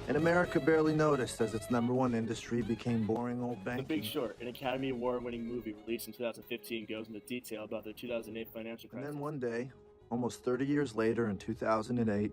And America barely noticed as its #1 industry became boring old The banking. Big Short, an Academy Award-winning movie released in 2015, goes into detail about the 2008 financial And crisis. then one day, almost 30 years later in 2008,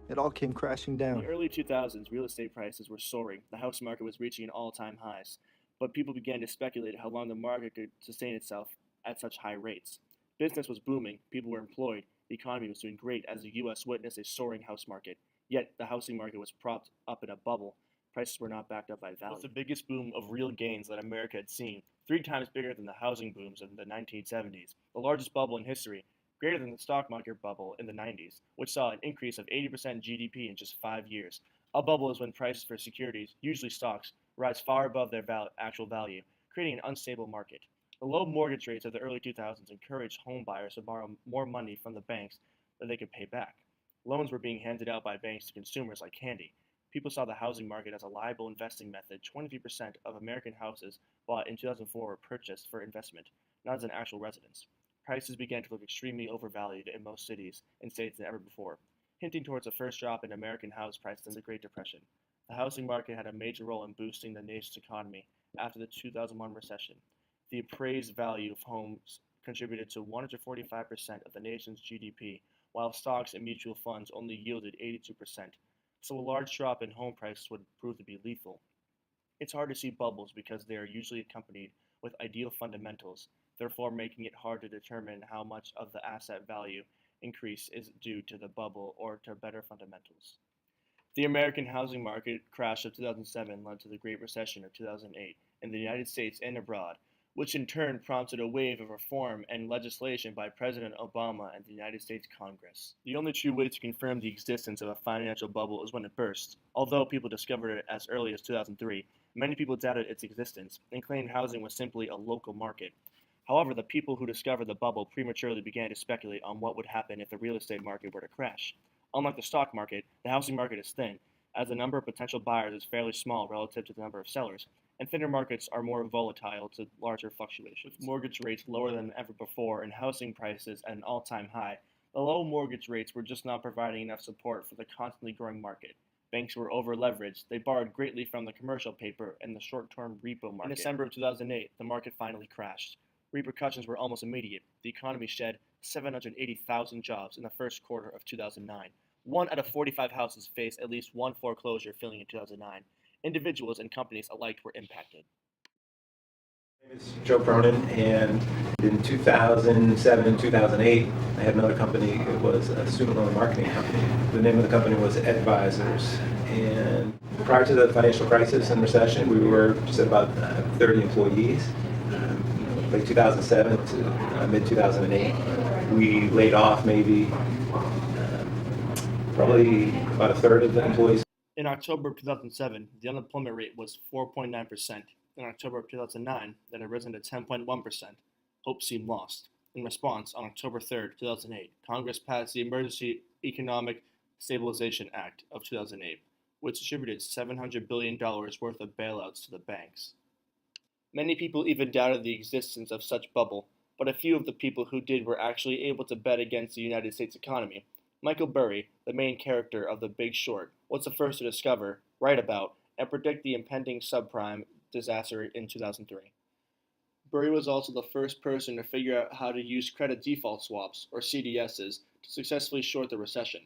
it all came crashing In down. the early 2000s, real estate prices were soaring. The house market was reaching all-time highs, but people began to speculate how long the market could sustain itself at such high rates. Business was booming, people were employed, the economy was doing great as the U.S. witnessed a soaring house market. Yet, the housing market was propped up in a bubble. Prices were not backed up by value. It was the biggest boom of real gains that America had seen, 3 times bigger than the housing booms of the 1970s, the largest bubble in history, greater than the stock market bubble in the 90s, which saw an increase of 80% GDP in just 5 years. A bubble is when prices for securities, usually stocks, rise far above their actual value, creating an unstable market. The low mortgage rates of the early 2000s encouraged home buyers to borrow more money from the banks than they could pay back. Loans were being handed out by banks to consumers like candy. People saw the housing market as a liable investing method. 23% of American houses bought in 2004 were purchased for investment, not as an actual residence. Prices began to look extremely overvalued in most cities and states than ever before, hinting towards a first drop in American house prices in the Great Depression. The housing market had a major role in boosting the nation's economy after the 2001 recession. The appraised value of homes contributed to 145% of the nation's GDP, while stocks and mutual funds only yielded 82%. So a large drop in home prices would prove to be lethal. It's hard to see bubbles because they are usually accompanied with ideal fundamentals, therefore making it hard to determine how much of the asset value increase is due to the bubble or to better fundamentals. The American housing market crash of 2007 led to the Great Recession of 2008 in the United States and abroad, which in turn prompted a wave of reform and legislation by President Obama and the United States Congress. The only true way to confirm the existence of a financial bubble is when it bursts. Although people discovered it as early as 2003, many people doubted its existence and claimed housing was simply a local market. However, the people who discovered the bubble prematurely began to speculate on what would happen if the real estate market were to crash. Unlike the stock market, the housing market is thin, as the number of potential buyers is fairly small relative to the number of sellers, and thinner markets are more volatile to larger fluctuations. With mortgage rates lower than ever before and housing prices at an all-time high, the low mortgage rates were just not providing enough support for the constantly growing market. Banks were over-leveraged, they borrowed greatly from the commercial paper and the short-term repo market. In December of 2008, the market finally crashed. Repercussions were almost immediate. The economy shed 780,000 jobs in the first quarter of 2009. 1 out of 45 houses faced at least one foreclosure filing in 2009. Individuals and companies alike were impacted. My name is Joe Cronin, and in 2007 and 2008, I had another company. It was a student loan marketing company. The name of the company was Advisors. And prior to the financial crisis and recession, we were just at about 30 employees. Late 2007 to mid 2008, we laid off maybe probably about a third of the employees. In October of 2007, the unemployment rate was 4.9%. In October of 2009, that had risen to 10.1%. Hope seemed lost. In response, on October 3, 2008, Congress passed the Emergency Economic Stabilization Act of 2008, which distributed $700 billion worth of bailouts to the banks. Many people even doubted the existence of such bubble, but a few of the people who did were actually able to bet against the United States economy. Michael Burry, the main character of The Big Short, was the first to discover, write about, and predict the impending subprime disaster in 2003. Burry was also the first person to figure out how to use credit default swaps, or CDSs, to successfully short the recession.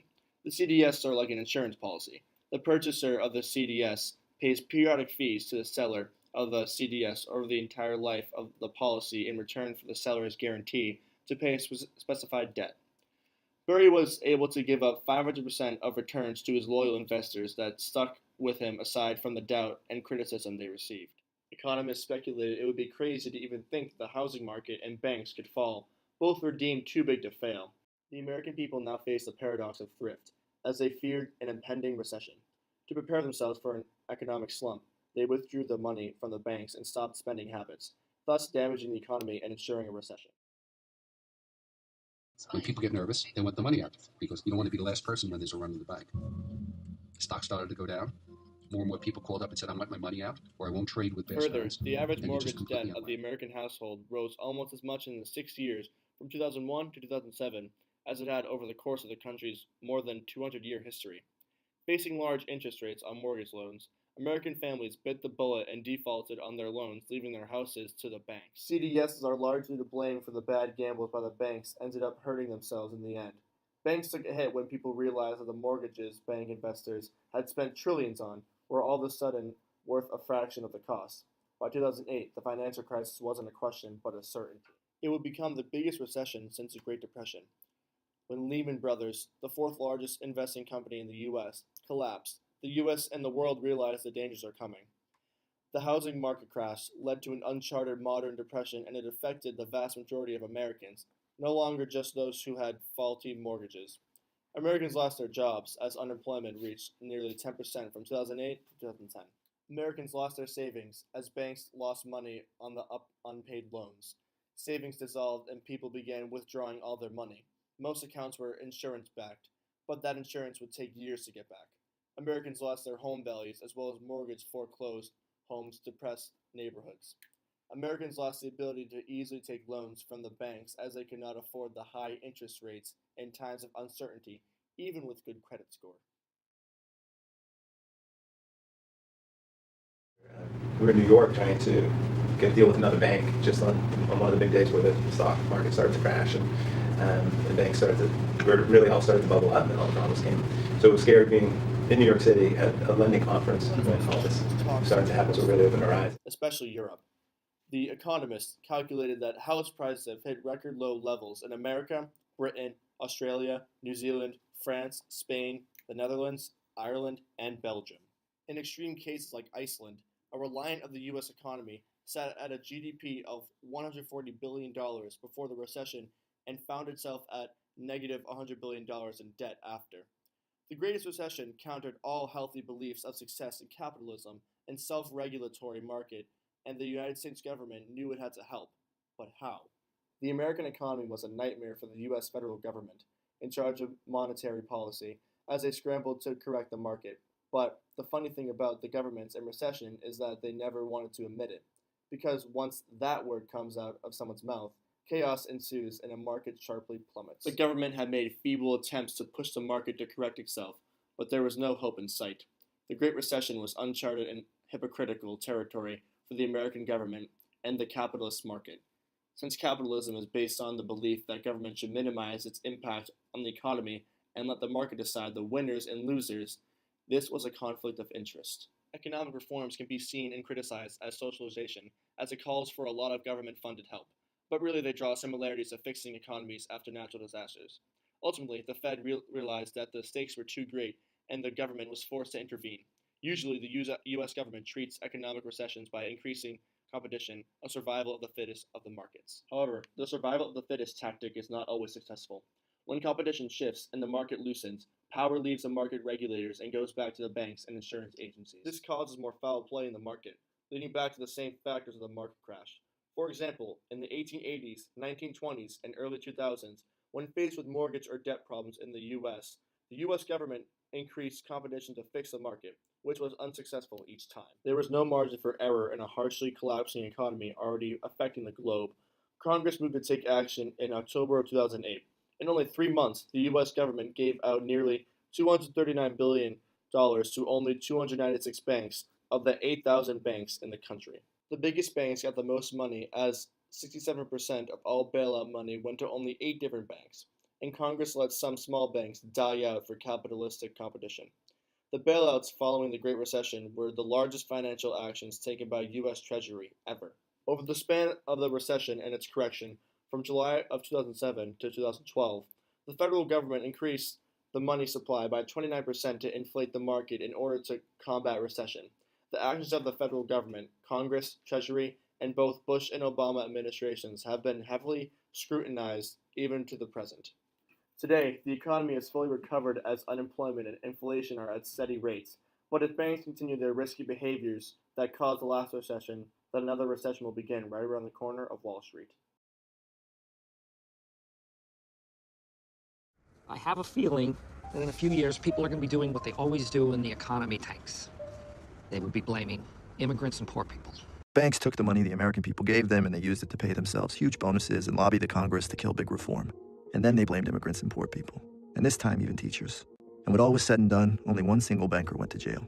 The CDS are like an insurance policy. The purchaser of the CDS pays periodic fees to the seller of the CDS over the entire life of the policy in return for the seller's guarantee to pay a specified debt. Burry was able to give up 500% of returns to his loyal investors that stuck with him aside from the doubt and criticism they received. Economists speculated it would be crazy to even think the housing market and banks could fall. Both were deemed too big to fail. The American people now faced the paradox of thrift, as they feared an impending recession. To prepare themselves for an economic slump, they withdrew the money from the banks and stopped spending habits, thus damaging the economy and ensuring a recession. When people get nervous, they want the money out because you don't want to be the last person when there's a run in the bank. Stocks started to go down. More and more people called up and said, I want my money out, or I won't trade with best Further, friends. the average And you just mortgage debt completely of the American household rose almost as much in the 6 years from 2001 to 2007 as it had over the course of the country's more than 200-year history. Facing large interest rates on mortgage loans, American families bit the bullet and defaulted on their loans, leaving their houses to the banks. CDSs are largely to blame for the bad gambles by the banks, ended up hurting themselves in the end. Banks took a hit when people realized that the mortgages bank investors had spent trillions on were all of a sudden worth a fraction of the cost. By 2008, the financial crisis wasn't a question, but a certainty. It would become the biggest recession since the Great Depression, when Lehman Brothers, the fourth largest investing company in the U.S., collapsed. The U.S. and the world realized the dangers are coming. The housing market crash led to an uncharted modern depression, and it affected the vast majority of Americans, no longer just those who had faulty mortgages. Americans lost their jobs as unemployment reached nearly 10% from 2008 to 2010. Americans lost their savings as banks lost money on the unpaid loans. Savings dissolved and people began withdrawing all their money. Most accounts were insurance-backed, but that insurance would take years to get back. Americans lost their home values as well as mortgage foreclosed homes, depressed neighborhoods. Americans lost the ability to easily take loans from the banks as they could not afford the high interest rates in times of uncertainty, even with good credit score. We were in New York trying to get a deal with another bank just on one of the big days where the stock market started to crash and the banks really all started to bubble up and all the problems came. So it was scary being in New York City at a lending conference when all this started to happen, so it really opened our eyes. Especially Europe. The Economist calculated that house prices have hit record low levels in America, Britain, Australia, New Zealand, France, Spain, the Netherlands, Ireland, and Belgium. In extreme cases like Iceland, a reliant of the U.S. economy sat at a GDP of $140 billion before the recession and found itself at negative $100 billion in debt after. The Greatest Recession countered all healthy beliefs of success in capitalism and self-regulatory market, and the United States government knew it had to help. But how? The American economy was a nightmare for the U.S. federal government, in charge of monetary policy, as they scrambled to correct the market. But the funny thing about the governments in recession is that they never wanted to admit it, because once that word comes out of someone's mouth, chaos ensues and a market sharply plummets. The government had made feeble attempts to push the market to correct itself, but there was no hope in sight. The Great Recession was uncharted and hypocritical territory for the American government and the capitalist market. Since capitalism is based on the belief that government should minimize its impact on the economy and let the market decide the winners and losers, this was a conflict of interest. Economic reforms can be seen and criticized as socialization, as it calls for a lot of government-funded help. But really they draw similarities to fixing economies after natural disasters. Ultimately, the Fed realized that the stakes were too great and the government was forced to intervene. Usually, the U.S. government treats economic recessions by increasing competition, a survival of the fittest of the markets. However, the survival of the fittest tactic is not always successful. When competition shifts and the market loosens, power leaves the market regulators and goes back to the banks and insurance agencies. This causes more foul play in the market, leading back to the same factors of the market crash. For example, in the 1880s, 1920s, and early 2000s, when faced with mortgage or debt problems in the U.S. government increased competition to fix the market, which was unsuccessful each time. There was no margin for error in a harshly collapsing economy already affecting the globe. Congress moved to take action in October of 2008. In only 3 months, the U.S. government gave out nearly $239 billion to only 296 banks of the 8,000 banks in the country. The biggest banks got the most money, as 67% of all bailout money went to only 8 different banks, and Congress let some small banks die out for capitalistic competition. The bailouts following the Great Recession were the largest financial actions taken by U.S. Treasury ever. Over the span of the recession and its correction, from July of 2007 to 2012, the federal government increased the money supply by 29% to inflate the market in order to combat recession. The actions of the federal government, Congress, Treasury, and both Bush and Obama administrations have been heavily scrutinized even to the present. Today, the economy is fully recovered as unemployment and inflation are at steady rates, but if banks continue their risky behaviors that caused the last recession, then another recession will begin right around the corner of Wall Street. I have a feeling that in a few years, people are going to be doing what they always do when the economy tanks. They would be blaming immigrants and poor people. Banks took the money the American people gave them and they used it to pay themselves huge bonuses and lobby the Congress to kill big reform. And then they blamed immigrants and poor people. And this time, even teachers. And when all was said and done, only one single banker went to jail.